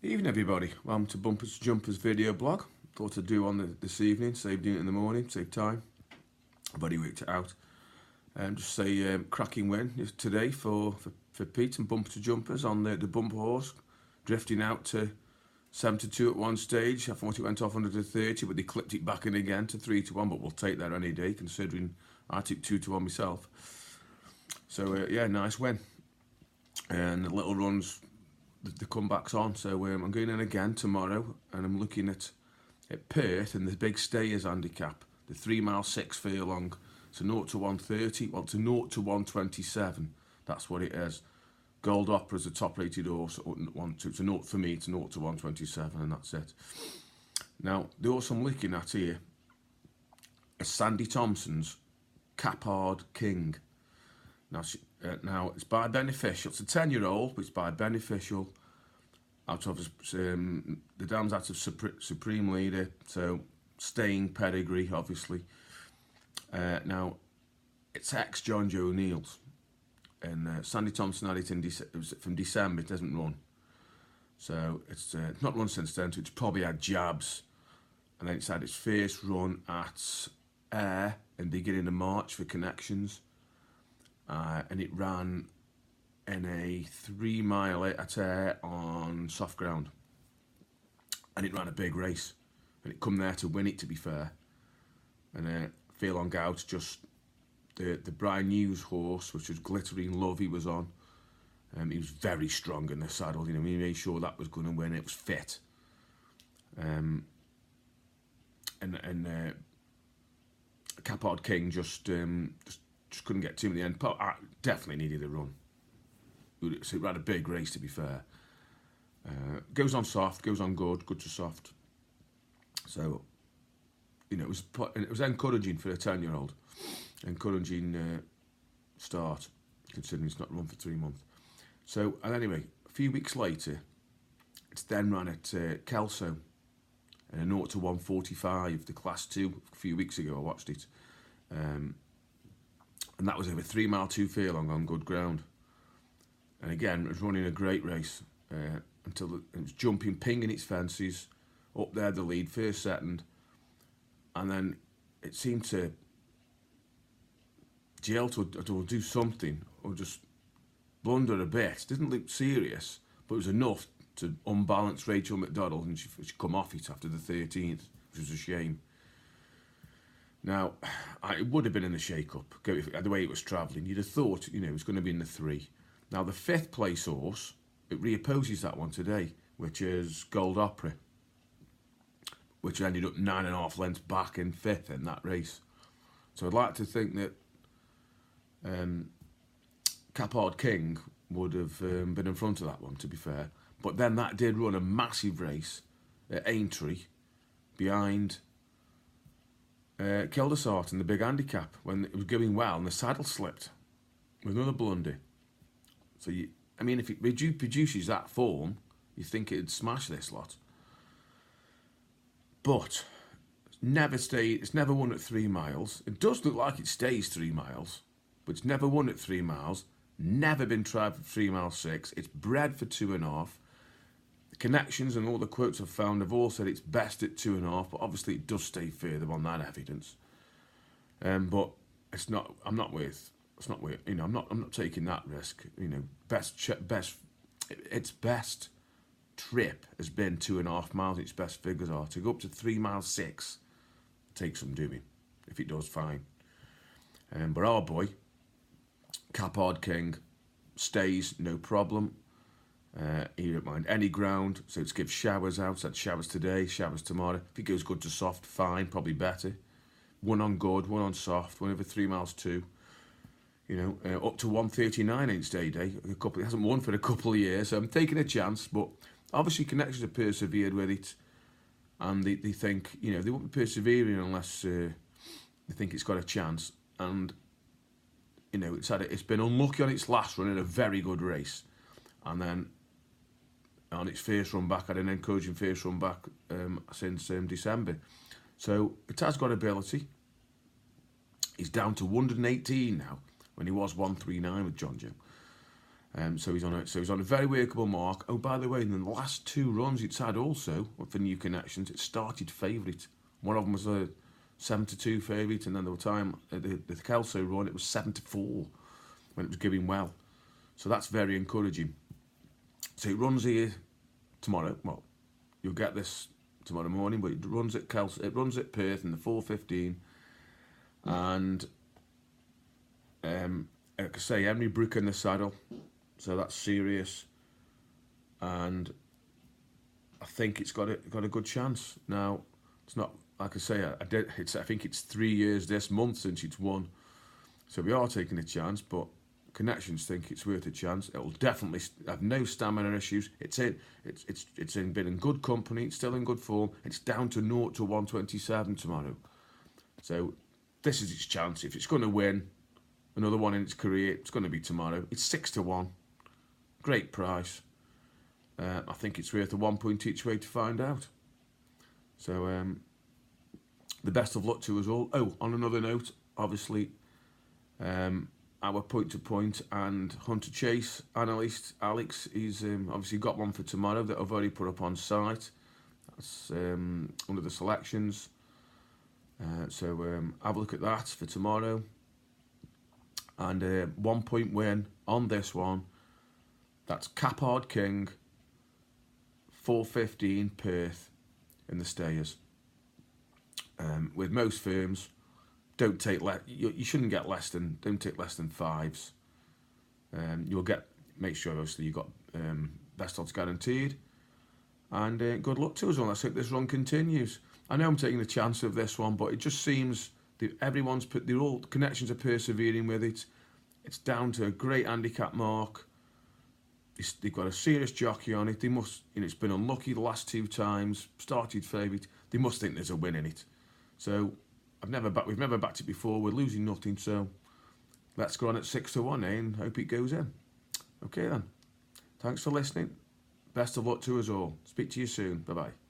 Evening everybody, welcome to Bumpers to Jumpers video blog. Thought I'd do one this evening, save doing it in the morning, save time. I've already worked it out. Just say cracking win today for Pete and Bumpers to Jumpers on the bumper horse, drifting out to 7-2 at one stage. I thought it went off under to 30, but they clipped it back in again to 3-1, but we'll take that any day considering I took 2-1 myself. So yeah, nice win. And the little runs, the comeback's on, so I'm going in again tomorrow, and I'm looking at Perth and the big stayers handicap, the 3 mile 6 furlong. It's a 0 to 130, well, it's a 0 to 127, that's what it is. Gold Opera's the top rated horse, it's a 0 for me, it's a 0 to 127, and that's it. Now, the horse I'm looking at here is Sandy Thompson's Capard King. Now it's by Beneficial. It's a 10-year-old, but it's by Beneficial. Out of the dam's out of Supreme Leader, so staying pedigree, obviously. Now it's ex John Joe O'Neill's, and Sandy Thompson had it from December. It doesn't run, so it's not run since then. So it's probably had jabs, and then it's had its first run at Ayr in the beginning of March for Connections. And it ran in a 3 mile at Ayr on soft ground, and it ran a big race, and it come there to win it, to be fair. And furlong out, just the Brian Hughes horse, which was Glittering Love, he was on. He was very strong in the saddle, you know, he made sure that was going to win. It was fit, and Capard King just couldn't get to him in the end. But I definitely needed a run. So it ran a big race, to be fair. Goes on soft, goes on good to soft. So, you know, it was encouraging for a 10-year-old. Encouraging start, considering it's not run for 3 months. So, and anyway, a few weeks later, it's then ran at Kelso, in a 0 to 145, the Class 2, a few weeks ago. I watched it. And that was over 3 mile 2 furlong on good ground. And again, it was running a great race until it was jumping, pinging its fences, up there the lead, first, second, and then it seemed to jail to do something, or just blunder a bit. It didn't look serious, but it was enough to unbalance Rachel McDonald, and she come off it after the 13th, which was a shame. Now, it would have been in the shake-up, the way it was travelling. You'd have thought, you know, it was going to be in the 3. Now, the 5th place horse, it reopposes that one today, which is Gold Opera, which ended up 9.5 lengths back in 5th in that race. So I'd like to think that Capard King would have been in front of that one, to be fair. But then that did run a massive race at Aintree behind Kildesart in the big handicap when it was going well, and the saddle slipped with another blunder. So I mean, if it produces that form, you think it'd smash this lot. But it's never won at 3 miles. It does look like it stays 3 miles, but it's never won at 3 miles. Never been tried for 3 mile 6. It's bred for 2.5. The Connections and all the quotes I've found have all said it's best at 2.5, but obviously it does stay further on that evidence. But it's not. I'm not with. It's not with. You know, I'm not taking that risk. You know, its best trip has been 2.5 miles. Its best figures are to go up to 3 mile 6. Take some doing. If it does, fine. But our boy, Capard King, stays no problem. He don't mind any ground, so it's give showers out. Had showers today, showers tomorrow. If it goes good to soft, fine, probably better. One on good, one on soft, one over 3 miles 2. You know, up to 139 each day. It hasn't won for a couple of years, so I'm taking a chance. But obviously, Connections have persevered with it, and they think, you know, they won't be persevering unless they think it's got a chance. And you know, it's been unlucky on its last run in a very good race, and then on its first run back, had an encouraging first run back since December. So it has got ability. He's down to 118 now, when he was 139 with John Joe. So he's on a very workable mark. Oh, by the way, in the last 2 runs it's had also for new connections, it started favourite. One of them was a 7-2 favourite, and then there were time the Kelso run it was 7-4 when it was going well. So that's very encouraging. So it runs here tomorrow. Well, you'll get this tomorrow morning, but it runs at Kelso. It runs at Perth in the 4:15, and like I say, Henry Brook in the saddle. So that's serious, and I think it's got a good chance. Now, it's not like I say. I think it's 3 years this month since it's won, so we are taking a chance. But connections think it's worth a chance. It will definitely have no stamina issues. Been in good company. It's still in good form. It's down to 0 to 127 tomorrow. So this is its chance. If it's going to win another one in its career, it's going to be tomorrow. It's 6 to 1. Great price. I think it's worth a 1 point each way to find out. So the best of luck to us all. Oh, on another note, obviously, our point-to-point and Hunter Chase analyst Alex, he's obviously got one for tomorrow that I've already put up on site. That's under the selections. So have a look at that for tomorrow. And 1 point win on this one. That's Caphard King, 4:15 Perth in the Stayers. With most firms, don't take you shouldn't get don't take less than 5s. You'll make sure obviously you got best odds guaranteed. And good luck to us all. Let's hope this run continues. I know I'm taking a chance of this one, but it just seems that all connections are persevering with it. It's down to a great handicap mark. They've got a serious jockey on it. They must, it's been unlucky the last 2 times. Started favourite. They must think there's a win in it. So we've never backed it before. We're losing nothing. So let's go on at 6 to 1, and hope it goes in. Okay then. Thanks for listening. Best of luck to us all. Speak to you soon. Bye bye.